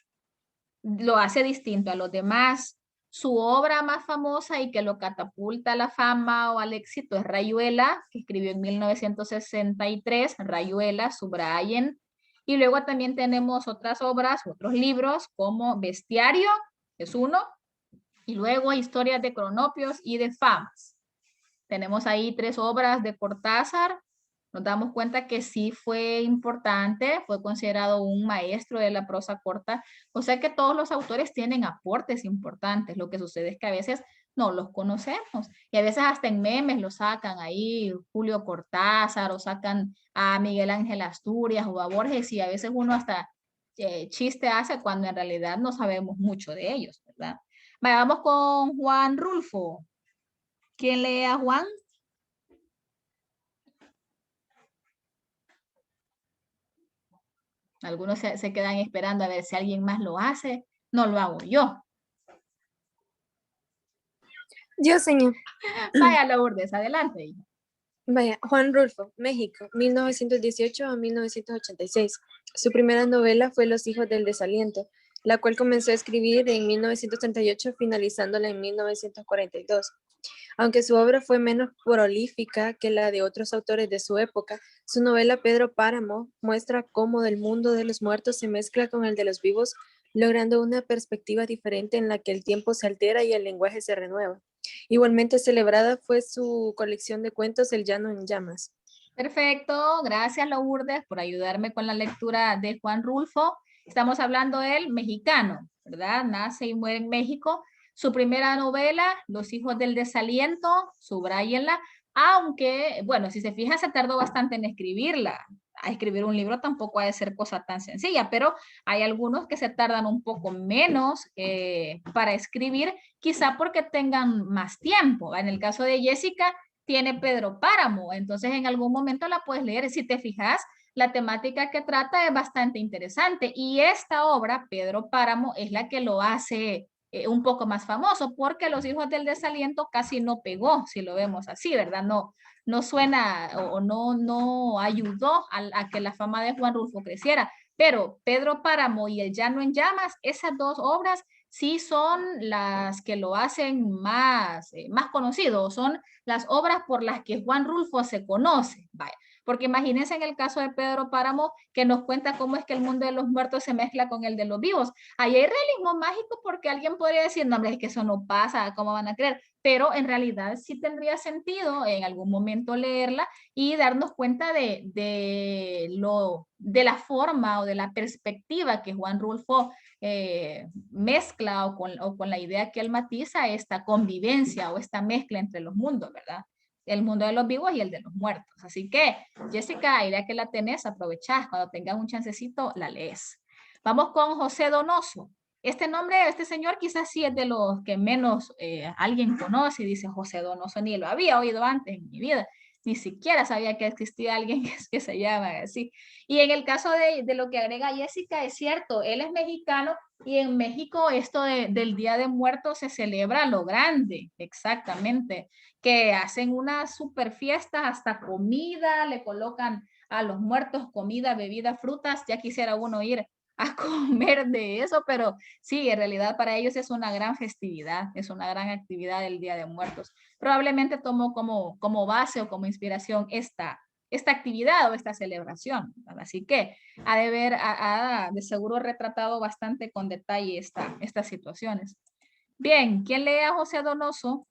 Lo hace distinto a los demás. Su obra más famosa y que lo catapulta a la fama o al éxito es Rayuela, que escribió en 1963. Rayuela, subrayen. Y luego también tenemos otras obras, otros libros como Bestiario, es uno, y luego Historias de Cronopios y de Famas. Tenemos ahí 3 obras de Cortázar. Nos damos cuenta que sí fue importante, fue considerado un maestro de la prosa corta. O sea que todos los autores tienen aportes importantes. Lo que sucede es que a veces no los conocemos. Y a veces hasta en memes lo sacan ahí, Julio Cortázar, o sacan a Miguel Ángel Asturias o a Borges, y a veces uno hasta chiste hace cuando en realidad no sabemos mucho de ellos, ¿verdad? Vamos con Juan Rulfo. ¿Quién lee a Juan? Algunos se quedan esperando a ver si alguien más lo hace. No lo hago yo. Yo, señor. Vaya, Lourdes, adelante, hija. Vaya, Juan Rulfo, México, 1918 a 1986. Su primera novela fue Los hijos del desaliento, la cual comenzó a escribir en 1938, finalizándola en 1942. Aunque su obra fue menos prolífica que la de otros autores de su época, su novela Pedro Páramo muestra cómo el mundo de los muertos se mezcla con el de los vivos, logrando una perspectiva diferente en la que el tiempo se altera y el lenguaje se renueva. Igualmente celebrada fue su colección de cuentos El Llano en Llamas. Perfecto, gracias Lourdes por ayudarme con la lectura de Juan Rulfo. Estamos hablando del mexicano, ¿verdad? Nace y muere en México. Su primera novela, Los hijos del desaliento, subrayenla, aunque, bueno, si se fija, se tardó bastante en escribirla. A escribir un libro tampoco ha de ser cosa tan sencilla, pero hay algunos que se tardan un poco menos para escribir, quizá porque tengan más tiempo. En el caso de Jessica, tiene Pedro Páramo, entonces en algún momento la puedes leer. Si te fijas, la temática que trata es bastante interesante y esta obra, Pedro Páramo, es la que lo hace un poco más famoso, porque Los hijos del desaliento casi no pegó, si lo vemos así, ¿verdad? No suena o no ayudó a que la fama de Juan Rulfo creciera, pero Pedro Páramo y El Llano en Llamas, esas dos obras sí son las que lo hacen más conocido, son las obras por las que Juan Rulfo se conoce. Vaya. Porque imagínense en el caso de Pedro Páramo, que nos cuenta cómo es que el mundo de los muertos se mezcla con el de los vivos. Ahí hay realismo mágico porque alguien podría decir, no, hombre, es que eso no pasa, ¿cómo van a creer? Pero en realidad sí tendría sentido en algún momento leerla y darnos cuenta de la forma o de la perspectiva que Juan Rulfo mezcla o con la idea que él matiza esta convivencia o esta mezcla entre los mundos, ¿verdad? El mundo de los vivos y el de los muertos. Así que, Jessica, idea que la tenés, aprovechás, cuando tengas un chancecito, la lees. Vamos con José Donoso. Este nombre, este señor quizás sí es de los que menos alguien conoce, dice José Donoso, ni lo había oído antes en mi vida, ni siquiera sabía que existía alguien que se llama así. Y en el caso de lo que agrega Jessica, es cierto, él es mexicano y en México esto del Día de Muertos se celebra a lo grande, exactamente, que hacen unas super fiestas, hasta comida, le colocan a los muertos comida, bebida, frutas, ya quisiera uno ir a comer de eso, pero sí, en realidad para ellos es una gran festividad, es una gran actividad el Día de Muertos. Probablemente tomó como base o como inspiración esta actividad o esta celebración. ¿Verdad? Así que ha de seguro retratado bastante con detalle estas situaciones. Bien, ¿quién lee a José Donoso?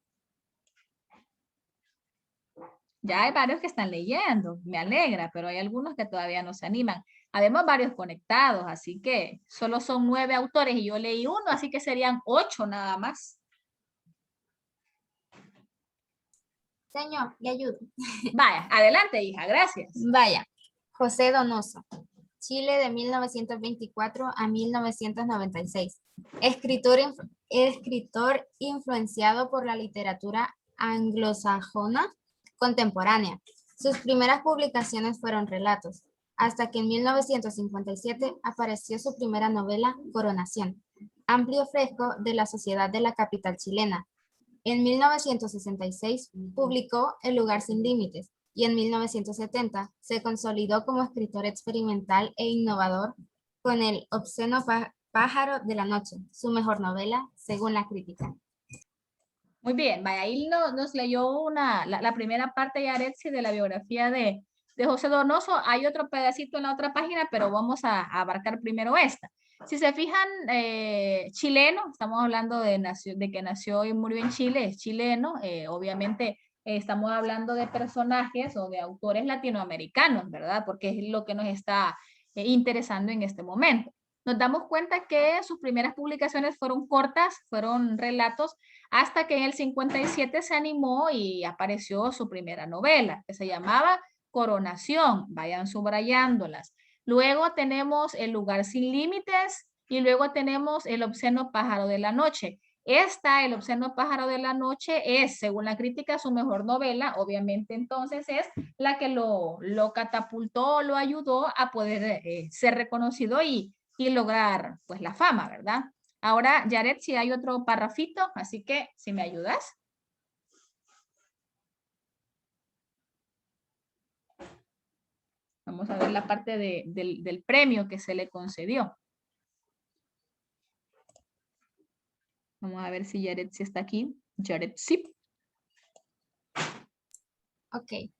Ya hay varios que están leyendo, me alegra, pero hay algunos que todavía no se animan. Además, varios conectados, así que solo son 9 autores y yo leí uno, así que serían 8 nada más. Señor, le ayudo. Vaya, adelante, hija, gracias. Vaya, José Donoso, Chile de 1924 a 1996. Escritor influenciado por la literatura anglosajona contemporánea. Sus primeras publicaciones fueron relatos, hasta que en 1957 apareció su primera novela, Coronación, amplio fresco de la sociedad de la capital chilena. En 1966 publicó El lugar sin límites y en 1970 se consolidó como escritor experimental e innovador con El obsceno pájaro de la noche, su mejor novela según la crítica. Muy bien, vaya, ahí nos leyó la primera parte ya Aretsi de la biografía de José Donoso. Hay otro pedacito en la otra página, pero vamos a abarcar primero esta. Si se fijan, chileno, estamos hablando de que nació y murió en Chile, es chileno, obviamente estamos hablando de personajes o de autores latinoamericanos, ¿verdad? Porque es lo que nos está interesando en este momento. Nos damos cuenta que sus primeras publicaciones fueron cortas, fueron relatos, hasta que en el 57 se animó y apareció su primera novela, que se llamaba Coronación, vayan subrayándolas. Luego tenemos El lugar sin límites y luego tenemos El obsceno pájaro de la noche. El obsceno pájaro de la noche es, según la crítica, su mejor novela, obviamente entonces es la que lo catapultó, lo ayudó a poder ser reconocido y lograr pues la fama, ¿verdad? Ahora, Yaret, si hay otro parrafito, así que si me ayudas. Vamos a ver la parte del premio que se le concedió. Vamos a ver si Yaret sí está aquí. Yaret sí. Ok.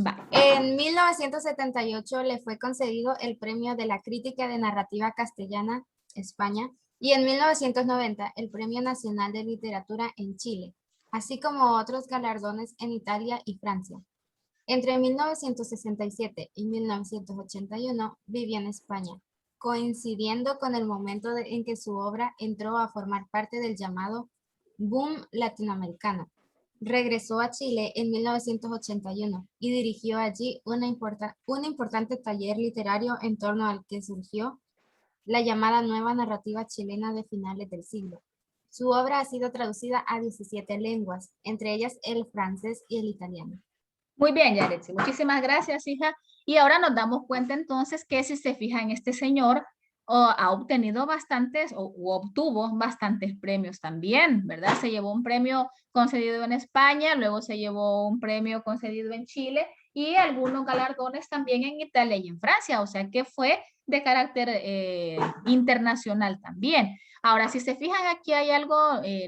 Va. En 1978 le fue concedido el Premio de la Crítica de Narrativa Castellana, España, y en 1990 el Premio Nacional de Literatura en Chile, así como otros galardones en Italia y Francia. Entre 1967 y 1981 vivió en España, coincidiendo con el momento en que su obra entró a formar parte del llamado boom latinoamericano. Regresó a Chile en 1981 y dirigió allí un importante taller literario en torno al que surgió la llamada nueva narrativa chilena de finales del siglo. Su obra ha sido traducida a 17 lenguas, entre ellas el francés y el italiano. Muy bien, Yaretsi. Muchísimas gracias, hija. Y ahora nos damos cuenta entonces que si se fijan, este señor ha obtenido bastantes o obtuvo bastantes premios también, ¿verdad? Se llevó un premio concedido en España, luego se llevó un premio concedido en Chile y algunos galardones también en Italia y en Francia, o sea que fue de carácter internacional también. Ahora, si se fijan, aquí hay algo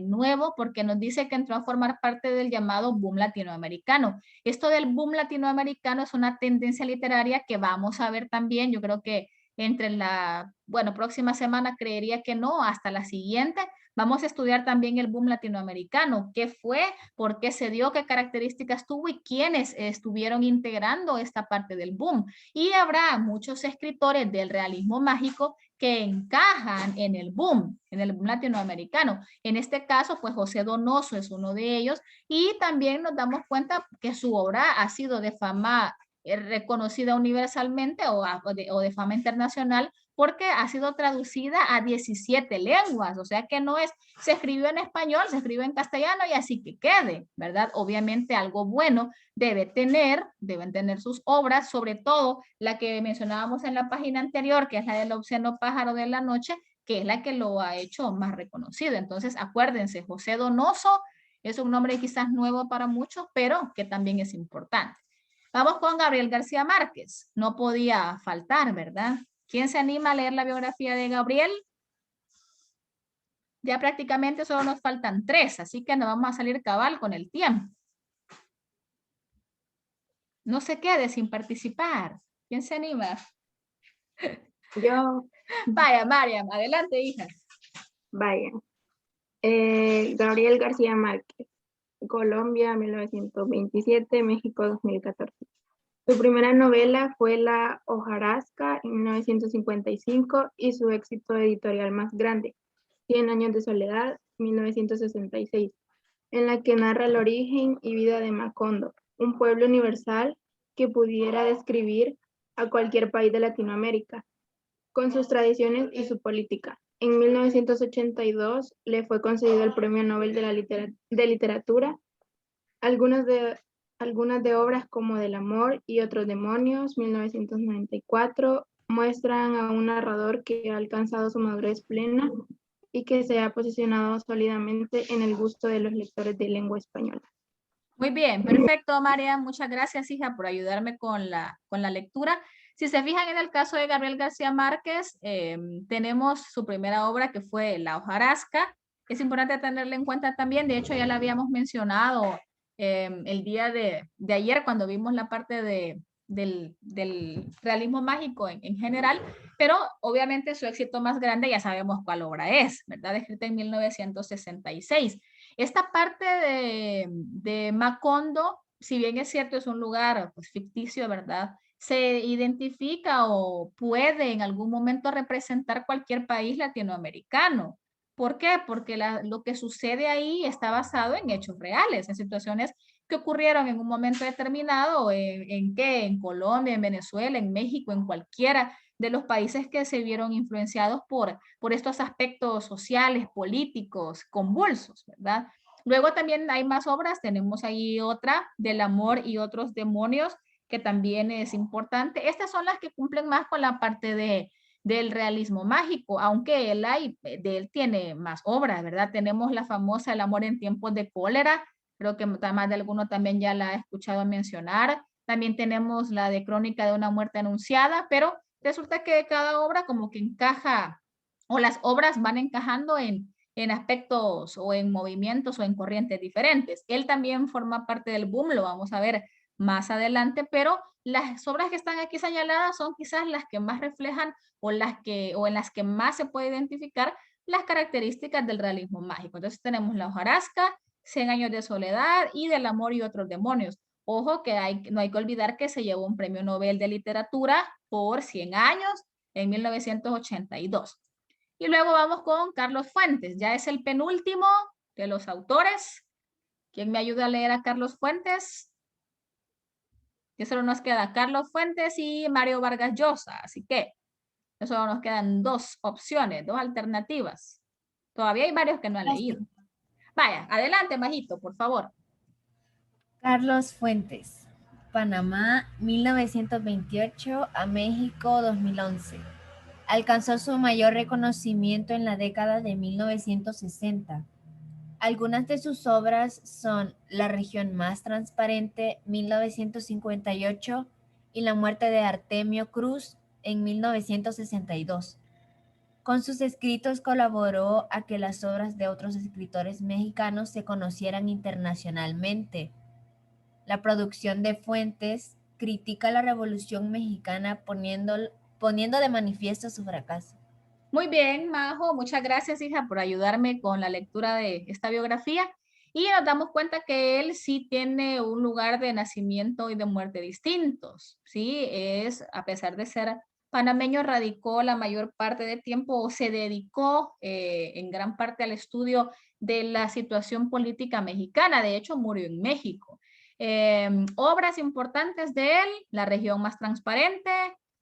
nuevo porque nos dice que entró a formar parte del llamado boom latinoamericano. Esto del boom latinoamericano es una tendencia literaria que vamos a ver también, yo creo que entre la, bueno, próxima semana creería que no, hasta la siguiente, vamos a estudiar también el boom latinoamericano, qué fue, por qué se dio, qué características tuvo y quiénes estuvieron integrando esta parte del boom. Y habrá muchos escritores del realismo mágico que encajan en el boom latinoamericano. En este caso, pues José Donoso es uno de ellos y también nos damos cuenta que su obra ha sido de fama reconocida universalmente o de fama internacional porque ha sido traducida a 17 lenguas, o sea que no es, se escribió en español, se escribió en castellano y así que quede, ¿verdad? Obviamente algo bueno deben tener sus obras, sobre todo la que mencionábamos en la página anterior, que es la del obsceno pájaro de la noche, que es la que lo ha hecho más reconocido. Entonces, acuérdense, José Donoso es un nombre quizás nuevo para muchos, pero que también es importante. Vamos con Gabriel García Márquez. No podía faltar, ¿verdad? ¿Quién se anima a leer la biografía de Gabriel? Ya prácticamente solo nos faltan 3, así que nos vamos a salir cabal con el tiempo. No se quede sin participar. ¿Quién se anima? Yo, Vaya, Mariam, adelante, hija. vaya. Gabriel García Márquez, Colombia, 1927, México, 2014. Su primera novela fue La hojarasca en 1955 y su éxito editorial más grande, 100 años de soledad, 1966, en la que narra el origen y vida de Macondo, un pueblo universal que pudiera describir a cualquier país de Latinoamérica, con sus tradiciones y su política. En 1982 le fue concedido el Premio Nobel de Literatura. Algunas de obras como Del amor y otros demonios, 1994, muestran a un narrador que ha alcanzado su madurez plena y que se ha posicionado sólidamente en el gusto de los lectores de lengua española. Muy bien, perfecto, María. Muchas gracias, hija, por ayudarme con la lectura. Si se fijan en el caso de Gabriel García Márquez, tenemos su primera obra que fue La hojarasca. Es importante tenerla en cuenta también. De hecho, ya la habíamos mencionado el día de ayer cuando vimos la parte del realismo mágico en general, pero obviamente su éxito más grande ya sabemos cuál obra es, ¿verdad? Escrita en 1966. Esta parte de Macondo, si bien es cierto, es un lugar pues, ficticio, ¿verdad? Se identifica o puede en algún momento representar cualquier país latinoamericano. ¿Por qué? Porque lo que sucede ahí está basado en hechos reales, en situaciones que ocurrieron en un momento determinado, ¿en qué? En Colombia, en Venezuela, en México, en cualquiera de los países que se vieron influenciados por estos aspectos sociales, políticos, convulsos, ¿verdad? Luego también hay más obras, tenemos ahí otra, Del amor y otros demonios, que también es importante. Estas son las que cumplen más con la parte del realismo mágico, aunque él tiene más obras, ¿verdad? Tenemos la famosa El amor en tiempos de cólera, creo que más de alguno también ya la ha escuchado mencionar. También tenemos la de Crónica de una muerte anunciada, pero resulta que cada obra como que encaja, o las obras van encajando en aspectos o en movimientos o en corrientes diferentes. Él también forma parte del boom, lo vamos a ver más adelante, pero las obras que están aquí señaladas son quizás las que más reflejan o en las que más se puede identificar las características del realismo mágico. Entonces tenemos La hojarasca, 100 años de soledad y Del amor y otros demonios. Ojo que no hay que olvidar que se llevó un premio Nobel de literatura por 100 años en 1982. Y luego vamos con Carlos Fuentes. Ya es el penúltimo de los autores. ¿Quién me ayuda a leer a Carlos Fuentes? Ya solo nos queda Carlos Fuentes y Mario Vargas Llosa. Así que ya solo nos quedan dos opciones, dos alternativas. Todavía hay varios que no han leído. Vaya, adelante, Majito, por favor. Carlos Fuentes, Panamá, 1928 a México, 2011. Alcanzó su mayor reconocimiento en la década de 1960. Algunas de sus obras son La región más transparente, 1958, y La muerte de Artemio Cruz, en 1962. Con sus escritos colaboró a que las obras de otros escritores mexicanos se conocieran internacionalmente. La producción de Fuentes critica la Revolución Mexicana poniendo de manifiesto su fracaso. Muy bien, Majo, muchas gracias, hija, por ayudarme con la lectura de esta biografía. Y nos damos cuenta que él sí tiene un lugar de nacimiento y de muerte distintos, ¿sí? A pesar de ser panameño, radicó la mayor parte del tiempo o se dedicó en gran parte al estudio de la situación política mexicana. De hecho, murió en México. Obras importantes de él, La región más transparente,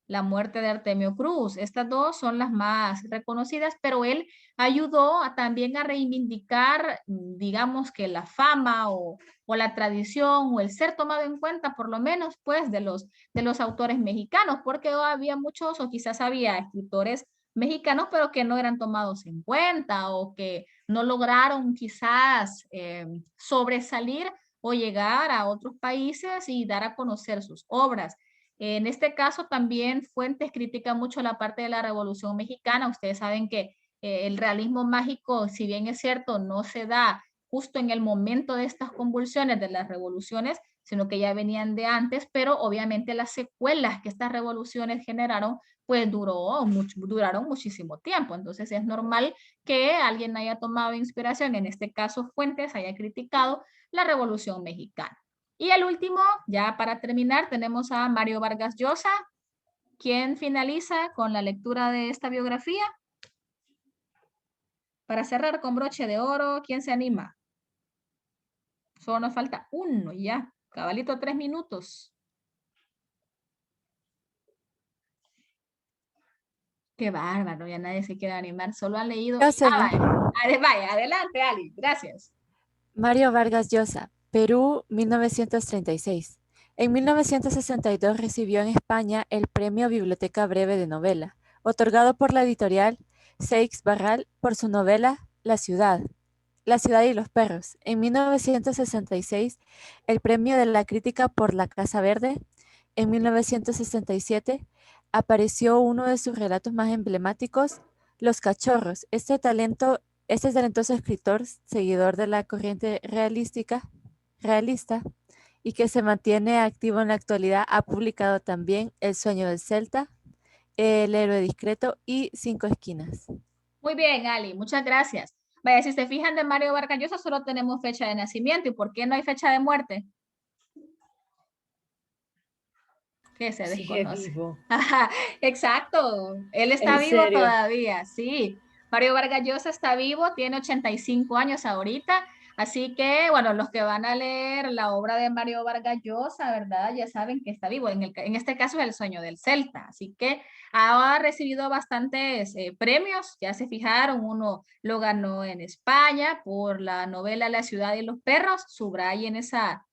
La muerte de Artemio Cruz. Estas dos son las más reconocidas, pero él ayudó también a reivindicar, digamos que la fama o la tradición o el ser tomado en cuenta, por lo menos, pues, de los autores mexicanos, porque había muchos o quizás había escritores mexicanos, pero que no eran tomados en cuenta o que no lograron quizás sobresalir o llegar a otros países y dar a conocer sus obras. En este caso también Fuentes critica mucho la parte de la Revolución Mexicana. Ustedes saben que el realismo mágico, si bien es cierto, no se da justo en el momento de estas convulsiones de las revoluciones, sino que ya venían de antes, pero obviamente las secuelas que estas revoluciones generaron, pues duraron muchísimo tiempo. Entonces es normal que alguien haya tomado inspiración, en este caso Fuentes haya criticado la Revolución Mexicana. Y el último, ya para terminar, tenemos a Mario Vargas Llosa. ¿Quién finaliza con la lectura de esta biografía? Para cerrar con broche de oro, ¿quién se anima? Solo nos falta uno ya. Cabalito, 3 minutos. Qué bárbaro, ya nadie se quiere animar. Solo han leído. Vaya, adelante, Ali. Gracias. Mario Vargas Llosa, Perú, 1936. En 1962 recibió en España el Premio Biblioteca Breve de Novela, otorgado por la editorial Seix Barral por su novela La ciudad y los perros. En 1966, el Premio de la Crítica por La Casa Verde. En 1967, apareció uno de sus relatos más emblemáticos, Los cachorros. Este talentoso escritor, seguidor de la corriente realista, y que se mantiene activo en la actualidad, ha publicado también El sueño del Celta, El héroe discreto y Cinco esquinas. Muy bien, Ali, muchas gracias. Vaya, si se fijan de Mario Vargas Llosa, solo tenemos fecha de nacimiento. ¿Y por qué no hay fecha de muerte? Que se desconoce. Vivo. Exacto, él está vivo todavía, sí. Mario Vargas Llosa está vivo, tiene 85 años ahorita. Así que, bueno, los que van a leer la obra de Mario Vargas Llosa, ¿verdad? Ya saben que está vivo. En este caso es El sueño del Celta. Así que ha recibido bastantes premios. Ya se fijaron, uno lo ganó en España por la novela La ciudad y los perros. Subrayen esa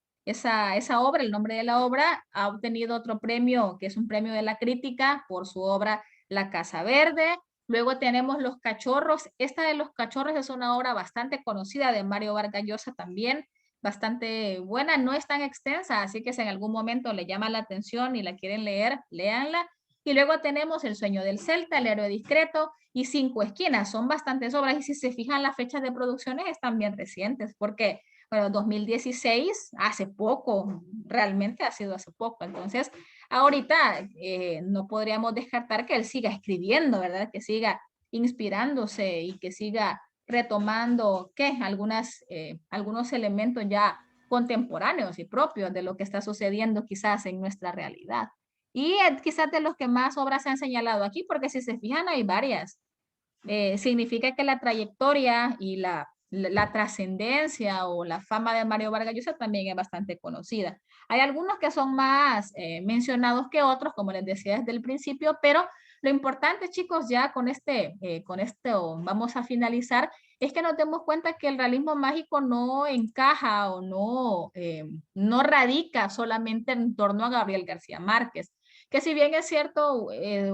obra, el nombre de la obra. Ha obtenido otro premio, que es un premio de la crítica, por su obra La Casa Verde. Luego tenemos Los cachorros. Esta de Los cachorros es una obra bastante conocida de Mario Vargas Llosa también, bastante buena, no es tan extensa, así que si en algún momento le llama la atención y la quieren leer, léanla. Y luego tenemos El sueño del Celta, El héroe discreto y Cinco esquinas. Son bastantes obras y si se fijan las fechas de producciones están bien recientes, porque Bueno, 2016, hace poco, realmente ha sido hace poco. Entonces, ahorita no podríamos descartar que él siga escribiendo, ¿verdad? Que siga inspirándose y que siga retomando, ¿qué? Algunos elementos ya contemporáneos y propios de lo que está sucediendo quizás en nuestra realidad. Y quizás de los que más obras se han señalado aquí, porque si se fijan hay varias. Significa que la trayectoria y la trascendencia o la fama de Mario Vargas Llosa también es bastante conocida. Hay algunos que son más mencionados que otros, como les decía desde el principio, pero lo importante, chicos, ya con esto vamos a finalizar, es que nos demos cuenta que el realismo mágico no encaja o no radica solamente en torno a Gabriel García Márquez, que si bien es cierto,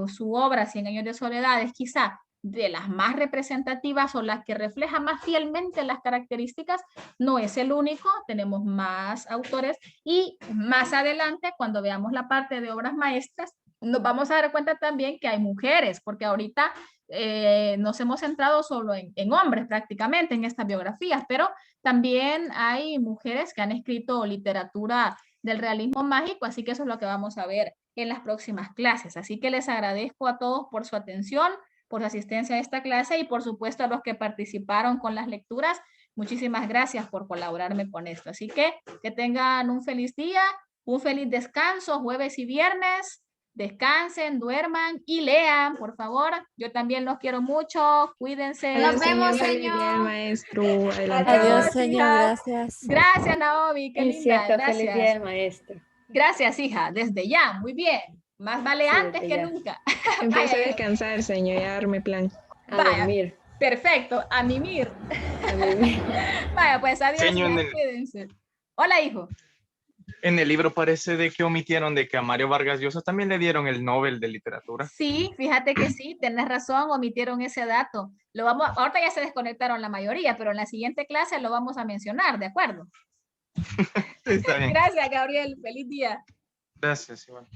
su obra Cien años de soledad es quizá de las más representativas o las que refleja más fielmente las características, no es el único, tenemos más autores y más adelante cuando veamos la parte de obras maestras, nos vamos a dar cuenta también que hay mujeres, porque ahorita nos hemos centrado solo en hombres prácticamente en estas biografías, pero también hay mujeres que han escrito literatura del realismo mágico, así que eso es lo que vamos a ver en las próximas clases. Así que les agradezco a todos por su atención, por su asistencia a esta clase y por supuesto a los que participaron con las lecturas. Muchísimas gracias por colaborarme con esto. Así que tengan un feliz día, un feliz descanso, jueves y viernes. Descansen, duerman y lean, por favor. Yo también los quiero mucho. Cuídense. Nos vemos, Feliz día, señor. maestro. Adelante. Adiós, Adiós, señor, hija. gracias. Gracias, Naomi. Qué Es linda. cierto, feliz día Gracias. del maestro. Gracias, hija. Desde ya. Muy bien. Más vale Sí, antes desde que ya. nunca. Empieza a Vaya, descansar, señor, y a darme plan. A Vaya. dormir. perfecto. A mimir. A mimir. Vaya, pues adiós. Señor, Hija, cuídense. Hola, hijo. en el libro parece de que omitieron de que a Mario Vargas Llosa también le dieron el Nobel de Literatura. Sí, fíjate que sí, tenés razón, omitieron ese dato. Ahorita ya se desconectaron la mayoría, pero en la siguiente clase lo vamos a mencionar, ¿de acuerdo? Está bien. Gracias, Gabriel. Feliz día. Gracias, igual.